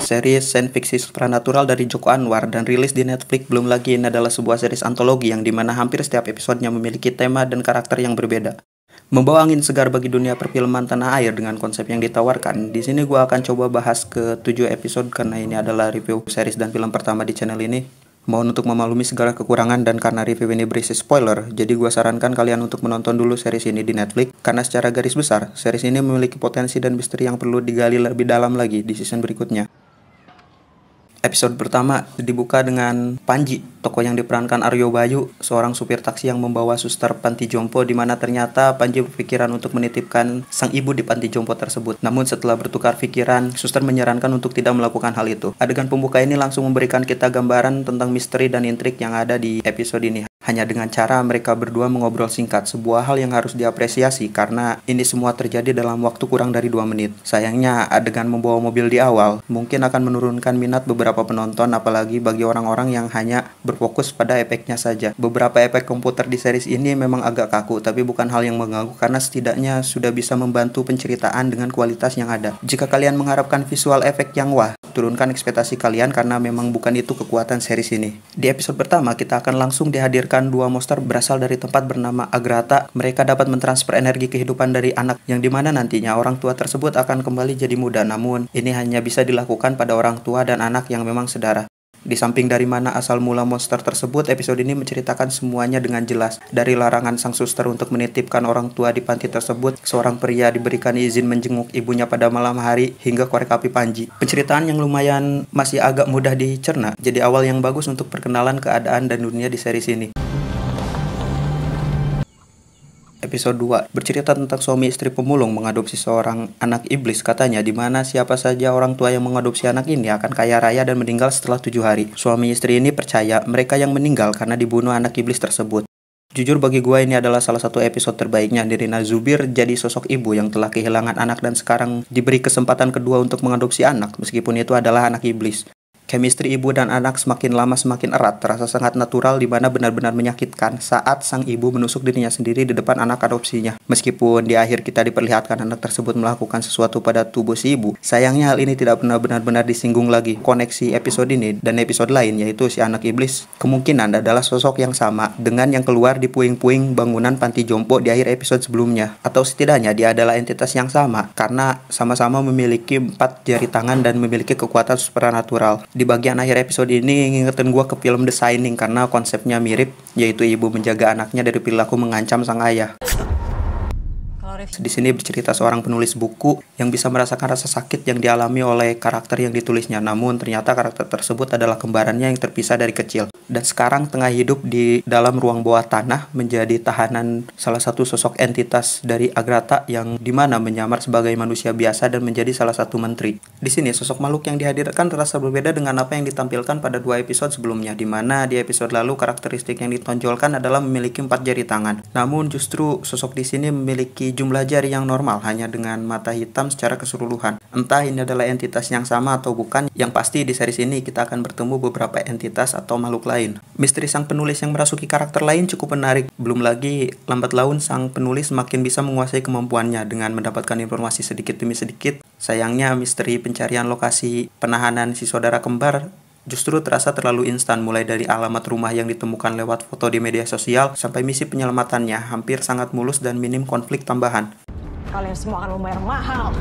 series sains fiksi supranatural dari Joko Anwar dan rilis di Netflix. Belum lagi ini adalah sebuah series antologi yang dimana hampir setiap episodenya memiliki tema dan karakter yang berbeda. Membawa angin segar bagi dunia perfilman tanah air dengan konsep yang ditawarkan. Di sini gue akan coba bahas ke 7 episode karena ini adalah review series dan film pertama di channel ini. Mohon untuk memaklumi segala kekurangan dan karena review ini berisi spoiler, jadi gue sarankan kalian untuk menonton dulu series ini di Netflix. Karena secara garis besar, series ini memiliki potensi dan misteri yang perlu digali lebih dalam lagi di season berikutnya. Episode pertama dibuka dengan Panji, tokoh yang diperankan Aryo Bayu, seorang supir taksi yang membawa suster panti jompo, di mana ternyata Panji berpikiran untuk menitipkan sang ibu di panti jompo tersebut. Namun setelah bertukar pikiran, suster menyarankan untuk tidak melakukan hal itu. Adegan pembuka ini langsung memberikan kita gambaran tentang misteri dan intrik yang ada di episode ini. Hanya dengan cara mereka berdua mengobrol singkat, sebuah hal yang harus diapresiasi karena ini semua terjadi dalam waktu kurang dari 2 menit. Sayangnya adegan membawa mobil di awal mungkin akan menurunkan minat beberapa penonton, apalagi bagi orang-orang yang hanya berfokus pada efeknya saja. Beberapa efek komputer di series ini memang agak kaku, tapi bukan hal yang mengganggu karena setidaknya sudah bisa membantu penceritaan dengan kualitas yang ada. Jika kalian mengharapkan visual efek yang wah, turunkan ekspektasi kalian karena memang bukan itu kekuatan series ini. Di episode pertama kita akan langsung dihadirkan 2 monster berasal dari tempat bernama Agrata. Mereka dapat mentransfer energi kehidupan dari anak, yang dimana nantinya orang tua tersebut akan kembali jadi muda. Namun ini hanya bisa dilakukan pada orang tua dan anak yang memang sedara. Di samping dari mana asal mula monster tersebut, episode ini menceritakan semuanya dengan jelas. Dari larangan sang suster untuk menitipkan orang tua di panti tersebut, seorang pria diberikan izin menjenguk ibunya pada malam hari, hingga korek api Panji. Penceritaan yang lumayan masih agak mudah dicerna, jadi awal yang bagus untuk perkenalan keadaan dan dunia di series ini. Episode 2 bercerita tentang suami istri pemulung mengadopsi seorang anak iblis katanya, di mana siapa saja orang tua yang mengadopsi anak ini akan kaya raya dan meninggal setelah 7 hari. Suami istri ini percaya mereka yang meninggal karena dibunuh anak iblis tersebut. Jujur bagi gue ini adalah salah satu episode terbaiknya. Nirina Zubir jadi sosok ibu yang telah kehilangan anak dan sekarang diberi kesempatan kedua untuk mengadopsi anak, meskipun itu adalah anak iblis. Chemistry ibu dan anak semakin lama semakin erat, terasa sangat natural, di mana benar-benar menyakitkan saat sang ibu menusuk dirinya sendiri di depan anak adopsinya. Meskipun di akhir kita diperlihatkan anak tersebut melakukan sesuatu pada tubuh si ibu, sayangnya hal ini tidak pernah benar-benar disinggung lagi. Koneksi episode ini dan episode lain, yaitu si anak iblis, kemungkinan adalah sosok yang sama dengan yang keluar di puing-puing bangunan panti jompo di akhir episode sebelumnya. Atau setidaknya dia adalah entitas yang sama, karena sama-sama memiliki 4 jari tangan dan memiliki kekuatan supernatural. Di bagian akhir episode ini ngingetin gue ke film The Shining karena konsepnya mirip, yaitu ibu menjaga anaknya dari perilaku mengancam sang ayah. Di sini bercerita seorang penulis buku yang bisa merasakan rasa sakit yang dialami oleh karakter yang ditulisnya. Namun ternyata karakter tersebut adalah kembarannya yang terpisah dari kecil, dan sekarang tengah hidup di dalam ruang bawah tanah menjadi tahanan salah satu sosok entitas dari Agrata yang dimana menyamar sebagai manusia biasa dan menjadi salah satu menteri. Di sini sosok makhluk yang dihadirkan terasa berbeda dengan apa yang ditampilkan pada 2 episode sebelumnya, di mana di episode lalu karakteristik yang ditonjolkan adalah memiliki 4 jari tangan. Namun justru sosok di sini memiliki jumlah jari yang normal, hanya dengan mata hitam secara keseluruhan. Entah ini adalah entitas yang sama atau bukan, yang pasti di series ini kita akan bertemu beberapa entitas atau makhluk lain. Misteri sang penulis yang merasuki karakter lain cukup menarik. Belum lagi lambat laun sang penulis semakin bisa menguasai kemampuannya dengan mendapatkan informasi sedikit demi sedikit. Sayangnya misteri pencarian lokasi penahanan si saudara kembar justru terasa terlalu instan, mulai dari alamat rumah yang ditemukan lewat foto di media sosial sampai misi penyelamatannya hampir sangat mulus dan minim konflik tambahan. Kalian semua akan membayar mahal.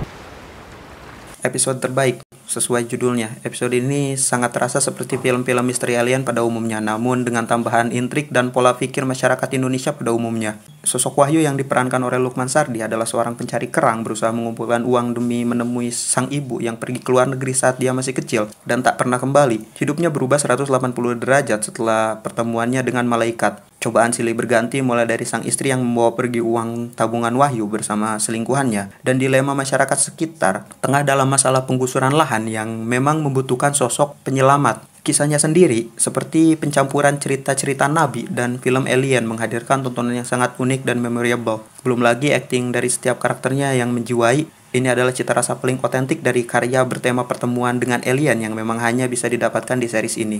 Episode terbaik sesuai judulnya. Episode ini sangat terasa seperti film-film misteri alien pada umumnya, namun dengan tambahan intrik dan pola pikir masyarakat Indonesia pada umumnya. Sosok Wahyu yang diperankan oleh Lukman Sardi adalah seorang pencari kerang berusaha mengumpulkan uang demi menemui sang ibu yang pergi ke luar negeri saat dia masih kecil dan tak pernah kembali. Hidupnya berubah 180 derajat setelah pertemuannya dengan malaikat. Cobaan silih berganti mulai dari sang istri yang membawa pergi uang tabungan Wahyu bersama selingkuhannya, dan dilema masyarakat sekitar tengah dalam masalah penggusuran lahan yang memang membutuhkan sosok penyelamat. Kisahnya sendiri seperti pencampuran cerita-cerita nabi dan film alien, menghadirkan tontonan yang sangat unik dan memorable. Belum lagi akting dari setiap karakternya yang menjiwai. Ini adalah cita rasa paling otentik dari karya bertema pertemuan dengan alien yang memang hanya bisa didapatkan di series ini.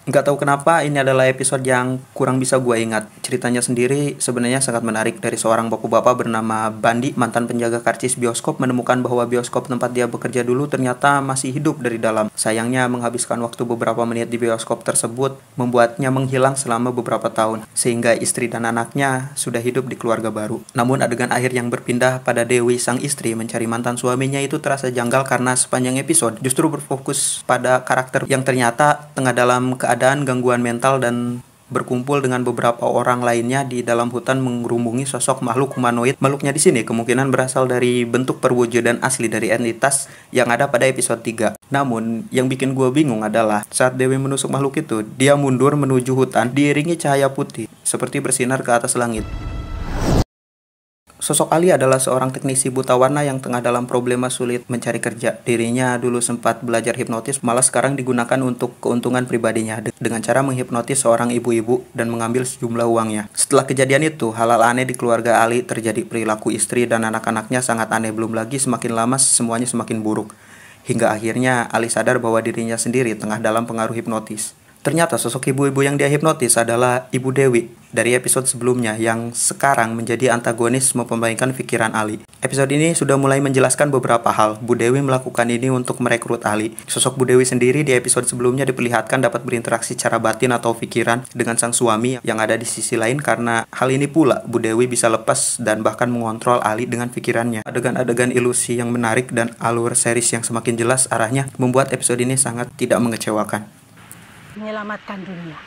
Nggak tahu kenapa ini adalah episode yang kurang bisa gue ingat. Ceritanya sendiri sebenarnya sangat menarik, dari seorang bapak-bapak bernama Bandi, mantan penjaga karcis bioskop, menemukan bahwa bioskop tempat dia bekerja dulu ternyata masih hidup dari dalam. Sayangnya menghabiskan waktu beberapa menit di bioskop tersebut membuatnya menghilang selama beberapa tahun, sehingga istri dan anaknya sudah hidup di keluarga baru. Namun adegan akhir yang berpindah pada Dewi sang istri mencari mantan suaminya itu terasa janggal karena sepanjang episode justru berfokus pada karakter yang ternyata tengah dalam keadaan gangguan mental dan berkumpul dengan beberapa orang lainnya di dalam hutan mengerumuni sosok makhluk humanoid. Makhluknya di sini kemungkinan berasal dari bentuk perwujudan asli dari entitas yang ada pada episode 3. Namun, yang bikin gue bingung adalah saat Dewi menusuk makhluk itu, dia mundur menuju hutan diiringi cahaya putih seperti bersinar ke atas langit. Sosok Ali adalah seorang teknisi buta warna yang tengah dalam problema sulit mencari kerja. Dirinya dulu sempat belajar hipnotis, malah sekarang digunakan untuk keuntungan pribadinya dengan cara menghipnotis seorang ibu-ibu dan mengambil sejumlah uangnya. Setelah kejadian itu, hal-hal aneh di keluarga Ali terjadi. Perilaku istri dan anak-anaknya sangat aneh, belum lagi semakin lama semuanya semakin buruk. Hingga akhirnya Ali sadar bahwa dirinya sendiri tengah dalam pengaruh hipnotis. Ternyata sosok ibu-ibu yang dia hipnotis adalah Ibu Dewi dari episode sebelumnya yang sekarang menjadi antagonis mempembaikan pikiran Ali. Episode ini sudah mulai menjelaskan beberapa hal. Bu Dewi melakukan ini untuk merekrut Ali. Sosok Bu Dewi sendiri di episode sebelumnya diperlihatkan dapat berinteraksi secara batin atau pikiran dengan sang suami yang ada di sisi lain. Karena hal ini pula, Bu Dewi bisa lepas dan bahkan mengontrol Ali dengan pikirannya. Adegan-adegan ilusi yang menarik dan alur series yang semakin jelas arahnya membuat episode ini sangat tidak mengecewakan. Menyelamatkan dunia.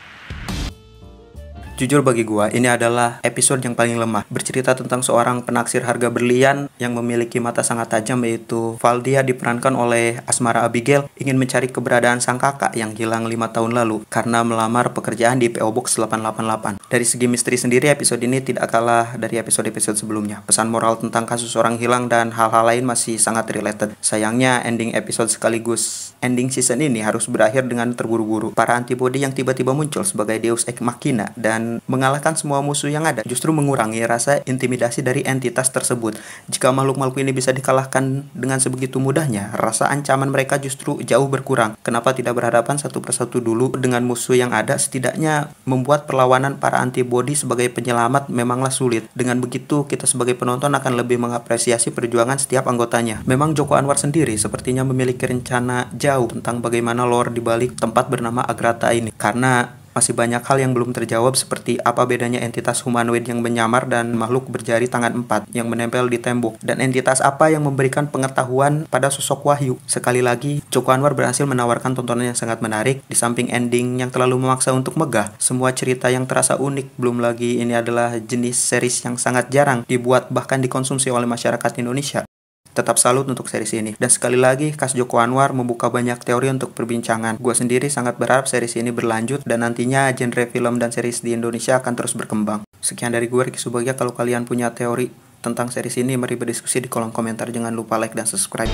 Jujur bagi gua, ini adalah episode yang paling lemah. Bercerita tentang seorang penaksir harga berlian yang memiliki mata sangat tajam, yaitu Valdia diperankan oleh Asmara Abigail, ingin mencari keberadaan sang kakak yang hilang 5 tahun lalu karena melamar pekerjaan di PO Box 888. Dari segi misteri sendiri, episode ini tidak kalah dari episode-episode sebelumnya. Pesan moral tentang kasus orang hilang dan hal-hal lain masih sangat related. Sayangnya ending episode sekaligus ending season ini harus berakhir dengan terburu-buru. Para antibody yang tiba-tiba muncul sebagai Deus Ex Machina dan mengalahkan semua musuh yang ada justru mengurangi rasa intimidasi dari entitas tersebut. Jika makhluk-makhluk ini bisa dikalahkan dengan sebegitu mudahnya, rasa ancaman mereka justru jauh berkurang. Kenapa tidak berhadapan satu persatu dulu dengan musuh yang ada? Setidaknya membuat perlawanan para antibody sebagai penyelamat memanglah sulit. Dengan begitu, kita sebagai penonton akan lebih mengapresiasi perjuangan setiap anggotanya. Memang Joko Anwar sendiri sepertinya memiliki rencana jauh tentang bagaimana lore di balik tempat bernama Agrata ini. Karena masih banyak hal yang belum terjawab, seperti apa bedanya entitas humanoid yang menyamar dan makhluk berjari tangan 4 yang menempel di tembok, dan entitas apa yang memberikan pengetahuan pada sosok Wahyu. Sekali lagi, Joko Anwar berhasil menawarkan tontonan yang sangat menarik. Di samping ending yang terlalu memaksa untuk megah, semua cerita yang terasa unik. Belum lagi ini adalah jenis series yang sangat jarang dibuat bahkan dikonsumsi oleh masyarakat Indonesia. Tetap salut untuk series ini. Dan sekali lagi, Kas Joko Anwar membuka banyak teori untuk perbincangan. Gue sendiri sangat berharap series ini berlanjut dan nantinya genre film dan series di Indonesia akan terus berkembang. Sekian dari gue, Ricky Subagia. Kalau kalian punya teori tentang series ini, mari berdiskusi di kolom komentar. Jangan lupa like dan subscribe.